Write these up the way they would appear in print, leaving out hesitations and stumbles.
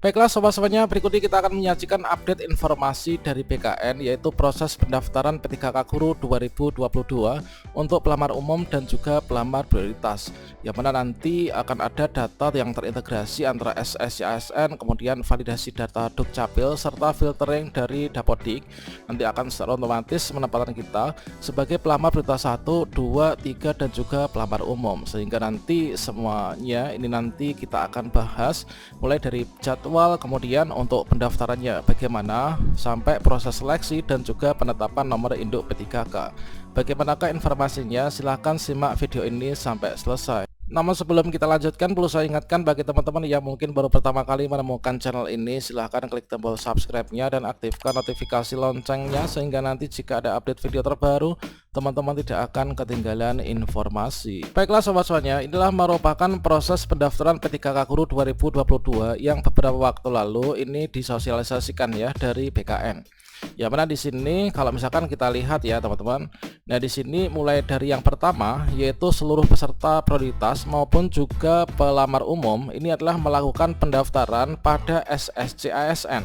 Baiklah sobat semuanya, berikut ini kita akan menyajikan update informasi dari BKN, yaitu proses pendaftaran P3K Guru 2022 untuk pelamar umum dan juga pelamar prioritas, yang mana nanti akan ada data yang terintegrasi antara SSCASN, kemudian validasi data Dukcapil serta filtering dari Dapodik. Nanti akan secara otomatis menempatkan kita sebagai pelamar prioritas 1, 2, 3 dan juga pelamar umum, sehingga nanti semuanya ini nanti kita akan bahas mulai dari jadwal, kemudian untuk pendaftarannya bagaimana, sampai proses seleksi dan juga penetapan nomor induk P3K. Bagaimanakah informasinya? Silahkan simak video ini sampai selesai. Namun sebelum kita lanjutkan, perlu saya ingatkan bagi teman-teman yang mungkin baru pertama kali menemukan channel ini, silahkan klik tombol subscribe-nya dan aktifkan notifikasi loncengnya, sehingga nanti jika ada update video terbaru, teman-teman tidak akan ketinggalan informasi. Baiklah sobat semuanya, inilah merupakan proses pendaftaran P3K Guru 2022 yang beberapa waktu lalu ini disosialisasikan ya dari BKN. Ya, mana di sini kalau misalkan kita lihat ya teman-teman. Nah, di sini mulai dari yang pertama yaitu seluruh peserta prioritas maupun juga pelamar umum ini adalah melakukan pendaftaran pada SSCASN.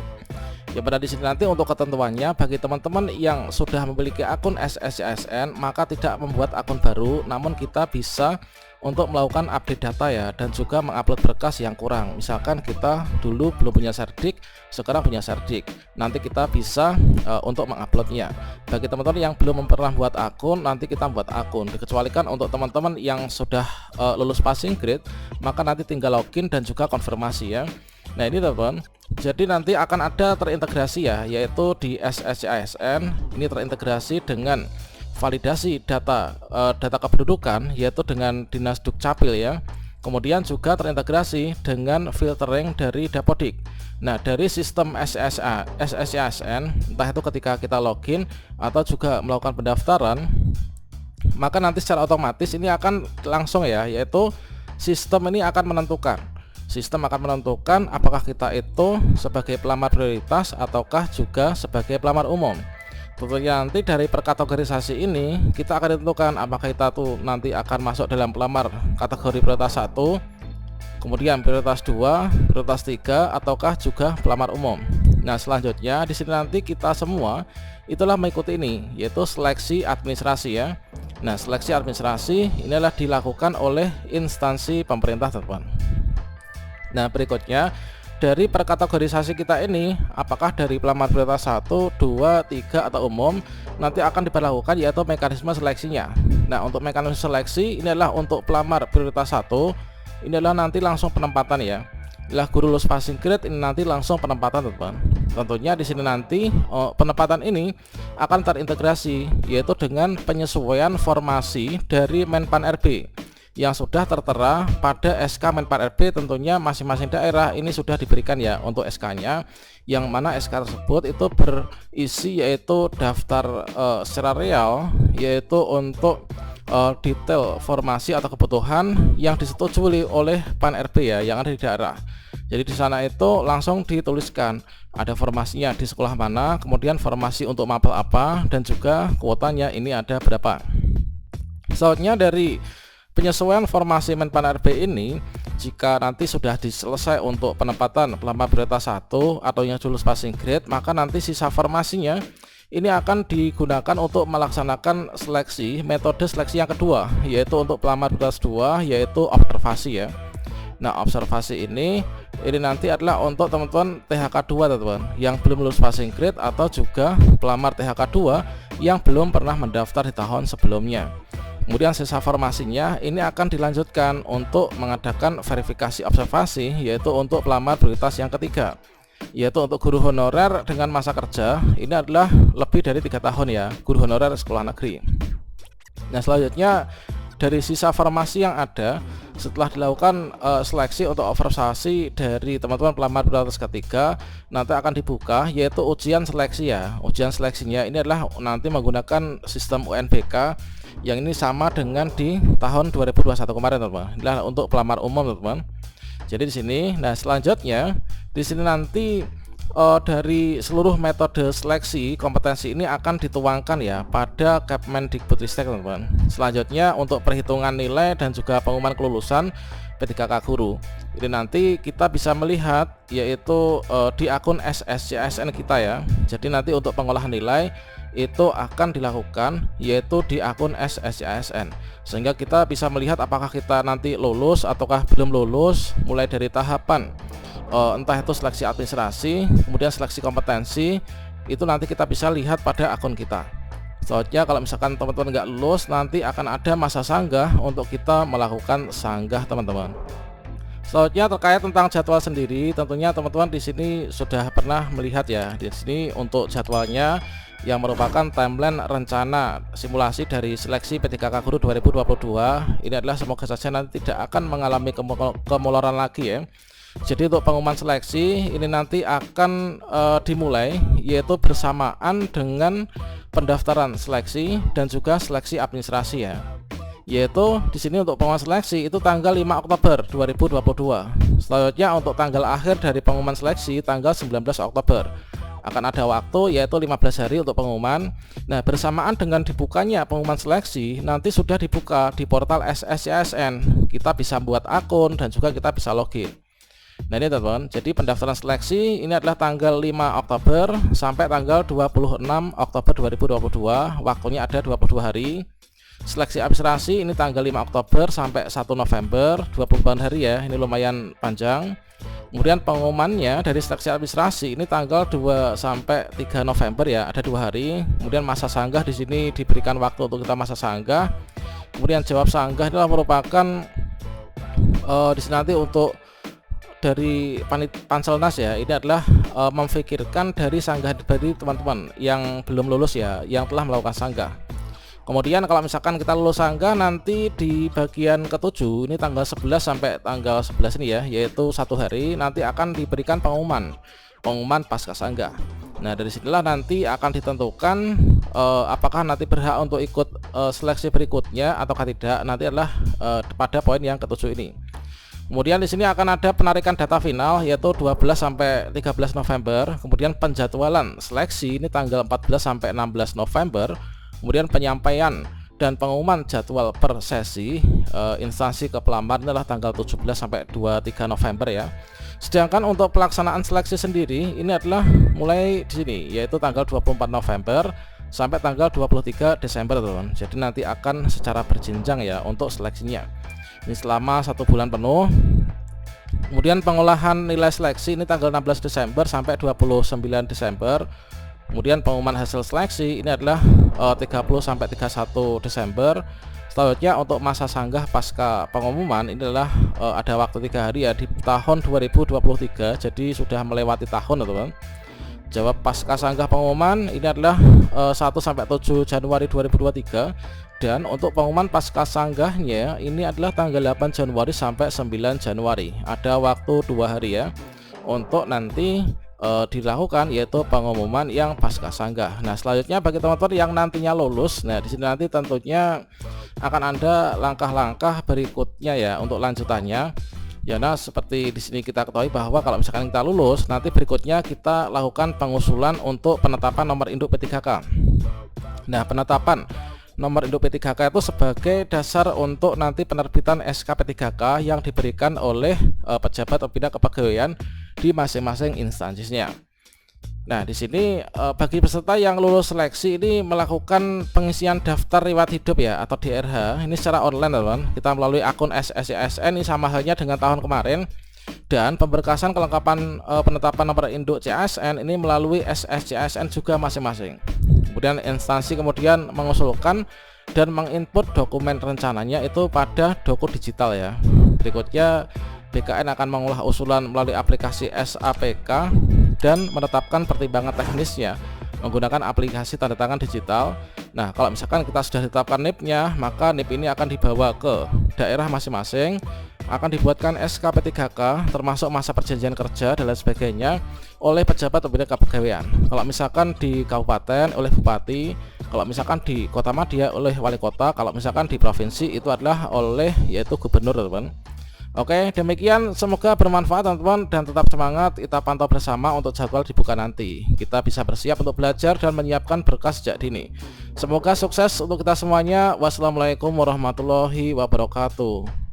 Ya, pada di sini nanti untuk ketentuannya bagi teman-teman yang sudah memiliki akun SSCASN maka tidak membuat akun baru, namun kita bisa untuk melakukan update data ya, dan juga mengupload berkas yang kurang. Misalkan kita dulu belum punya Serdik, sekarang punya Serdik, nanti kita bisa untuk menguploadnya. Bagi teman-teman yang belum pernah buat akun, nanti kita buat akun. Dikecualikan untuk teman-teman yang sudah lulus passing grade, maka nanti tinggal login dan juga konfirmasi ya. Nah, ini teman-teman, jadi nanti akan ada terintegrasi ya, yaitu di SSCASN ini terintegrasi dengan validasi data data kependudukan, yaitu dengan Dinas Dukcapil ya. Kemudian juga terintegrasi dengan filtering dari Dapodik. Nah, dari sistem SSCASN, entah itu ketika kita login atau juga melakukan pendaftaran, maka nanti secara otomatis ini akan langsung ya, yaitu sistem ini akan menentukan apakah kita itu sebagai pelamar prioritas ataukah juga sebagai pelamar umum. Tentunya nanti dari perkategorisasi ini kita akan tentukan apakah kita tuh nanti akan masuk dalam pelamar kategori prioritas 1, kemudian prioritas 2, prioritas 3 ataukah juga pelamar umum. Nah, selanjutnya di sini nanti kita semua itulah mengikuti ini, yaitu seleksi administrasi ya. Nah, seleksi administrasi inilah dilakukan oleh instansi pemerintah teman-teman. Nah, berikutnya dari perkategorisasi kita ini, apakah dari pelamar prioritas 1, 2, 3 atau umum, nanti akan diberlakukan yaitu mekanisme seleksinya. Nah, untuk mekanisme seleksi ini adalah untuk pelamar prioritas 1, ini adalah nanti langsung penempatan ya. Inilah guru lulus passing grade, ini nanti langsung penempatan teman-teman. Tentunya di sini nanti penempatan ini akan terintegrasi yaitu dengan penyesuaian formasi dari Menpan RB yang sudah tertera pada SK Menpan RB. Tentunya masing-masing daerah ini sudah diberikan ya untuk SK-nya, yang mana SK tersebut itu berisi yaitu daftar secara real, yaitu untuk detail formasi atau kebutuhan yang disetujui oleh Pan RB ya, yang ada di daerah. Jadi di sana itu langsung dituliskan ada formasinya di sekolah mana, kemudian formasi untuk mapel apa, dan juga kuotanya ini ada berapa. Selanjutnya dari penyesuaian formasi Menpan RB ini, jika nanti sudah diselesai untuk penempatan pelamar prioritas 1 atau yang lulus passing grade, maka nanti sisa formasinya ini akan digunakan untuk melaksanakan seleksi, metode seleksi yang kedua, yaitu untuk pelamar prioritas 2, yaitu observasi ya. Nah, observasi ini nanti adalah untuk teman-teman THK 2 teman-teman yang belum lulus passing grade atau juga pelamar THK 2 yang belum pernah mendaftar di tahun sebelumnya. Kemudian sisa formasinya ini akan dilanjutkan untuk mengadakan verifikasi observasi, yaitu untuk pelamar prioritas yang ketiga, yaitu untuk guru honorer dengan masa kerja ini adalah lebih dari 3 tahun ya, guru honorer sekolah negeri. Nah, selanjutnya dari sisa formasi yang ada setelah dilakukan seleksi untuk observasi dari teman-teman pelamar prioritas ketiga, nanti akan dibuka yaitu ujian seleksi ya. Ujian seleksinya ini adalah nanti menggunakan sistem UNBK yang ini sama dengan di tahun 2021 kemarin teman-teman. Inilah untuk pelamar umum teman-teman. Jadi di sini, nah selanjutnya di sini nanti dari seluruh metode seleksi kompetensi ini akan dituangkan ya pada Kepmendikbudristek teman-teman. Selanjutnya untuk perhitungan nilai dan juga pengumuman kelulusan P3K Guru. Ini nanti kita bisa melihat yaitu di akun SSCASN kita ya. Jadi nanti untuk pengolahan nilai itu akan dilakukan yaitu di akun SSCASN, sehingga kita bisa melihat apakah kita nanti lulus ataukah belum lulus, mulai dari tahapan entah itu seleksi administrasi, kemudian seleksi kompetensi, itu nanti kita bisa lihat pada akun kita. Soalnya kalau misalkan teman-teman nggak lulus, nanti akan ada masa sanggah untuk kita melakukan sanggah teman-teman. Selanjutnya terkait tentang jadwal sendiri, tentunya teman-teman di sini sudah pernah melihat ya. Di sini untuk jadwalnya yang merupakan timeline rencana simulasi dari seleksi P3K Guru 2022. Ini adalah semoga saja nanti tidak akan mengalami kemoloran lagi ya. Jadi untuk pengumuman seleksi ini nanti akan dimulai yaitu bersamaan dengan pendaftaran seleksi dan juga seleksi administrasi ya. Yaitu di sini untuk pengumuman seleksi itu tanggal 5 Oktober 2022. Selanjutnya untuk tanggal akhir dari pengumuman seleksi tanggal 19 Oktober. Akan ada waktu yaitu 15 hari untuk pengumuman. Nah, bersamaan dengan dibukanya pengumuman seleksi, nanti sudah dibuka di portal SSCASN. Kita bisa buat akun dan juga kita bisa login. Nah ini teman-teman, jadi pendaftaran seleksi ini adalah tanggal 5 Oktober sampai tanggal 26 Oktober 2022. Waktunya ada 22 hari. Seleksi administrasi ini tanggal 5 Oktober sampai 1 November, 24 hari ya, ini lumayan panjang. Kemudian pengumumannya dari seleksi administrasi ini tanggal 2 sampai 3 November ya, ada 2 hari. Kemudian masa sanggah di sini diberikan waktu untuk kita masa sanggah. Kemudian jawab sanggah adalah merupakan di sini nanti untuk dari Panselnas ya, ini adalah memfikirkan dari sanggah dari teman-teman yang belum lulus ya, yang telah melakukan sanggah. Kemudian kalau misalkan kita lulus sanggah, nanti di bagian ke-7 ini tanggal 11 sampai tanggal 11 ini ya, yaitu 1 hari, nanti akan diberikan pengumuman pasca sanggah. Nah dari sinilah nanti akan ditentukan apakah nanti berhak untuk ikut seleksi berikutnya ataukah tidak, nanti adalah pada poin yang ke-7 ini. Kemudian di sini akan ada penarikan data final yaitu 12 sampai 13 November, kemudian penjadwalan seleksi ini tanggal 14 sampai 16 November. Kemudian penyampaian dan pengumuman jadwal per sesi instansi ke pelamar adalah tanggal 17 sampai 23 November ya. Sedangkan untuk pelaksanaan seleksi sendiri ini adalah mulai di sini yaitu tanggal 24 November sampai tanggal 23 Desember teman. Jadi nanti akan secara berjenjang ya untuk seleksinya. Ini selama 1 bulan penuh. Kemudian pengolahan nilai seleksi ini tanggal 16 Desember sampai 29 Desember. Kemudian pengumuman hasil seleksi ini adalah 30 sampai 31 Desember. Selanjutnya untuk masa sanggah pasca pengumuman ini adalah ada waktu 3 hari ya di tahun 2023. Jadi sudah melewati tahun teman-teman. Jawab pasca sanggah pengumuman ini adalah 1 sampai 7 Januari 2023. Dan untuk pengumuman pasca sanggahnya ini adalah tanggal 8 Januari sampai 9 Januari. Ada waktu 2 hari ya untuk nanti dilakukan yaitu pengumuman yang pasca sanggah. Nah selanjutnya bagi teman-teman yang nantinya lulus, nah di sini nanti tentunya akan ada langkah-langkah berikutnya ya untuk lanjutannya. Ya, nah seperti di sini kita ketahui bahwa kalau misalkan kita lulus, nanti berikutnya kita lakukan pengusulan untuk penetapan nomor induk P3K. Nah penetapan nomor induk P3K itu sebagai dasar untuk nanti penerbitan SK P3K yang diberikan oleh pejabat pembina kepegawaian di masing-masing instansinya. Nah, di sini bagi peserta yang lulus seleksi ini melakukan pengisian daftar riwayat hidup ya atau DRH ini secara online teman. Kita melalui akun SSCASN ini sama halnya dengan tahun kemarin. Dan pemberkasan kelengkapan penetapan nomor induk CASN ini melalui SSCASN juga masing-masing. Kemudian instansi kemudian mengusulkan dan menginput dokumen rencananya itu pada doku digital ya. Berikutnya BKN akan mengolah usulan melalui aplikasi SAPK dan menetapkan pertimbangan teknisnya menggunakan aplikasi tanda tangan digital. Nah, kalau misalkan kita sudah ditetapkan NIP-nya, maka NIP ini akan dibawa ke daerah masing-masing, akan dibuatkan SK P3K termasuk masa perjanjian kerja dan lain sebagainya oleh pejabat pembina kepegawaian. Kalau misalkan di kabupaten oleh bupati, kalau misalkan di Kota Madya oleh wali kota, kalau misalkan di provinsi itu adalah oleh yaitu gubernur teman. Oke, demikian semoga bermanfaat teman-teman dan tetap semangat. Kita pantau bersama untuk jadwal dibuka nanti. Kita bisa bersiap untuk belajar dan menyiapkan berkas sejak dini. Semoga sukses untuk kita semuanya. Wassalamualaikum warahmatullahi wabarakatuh.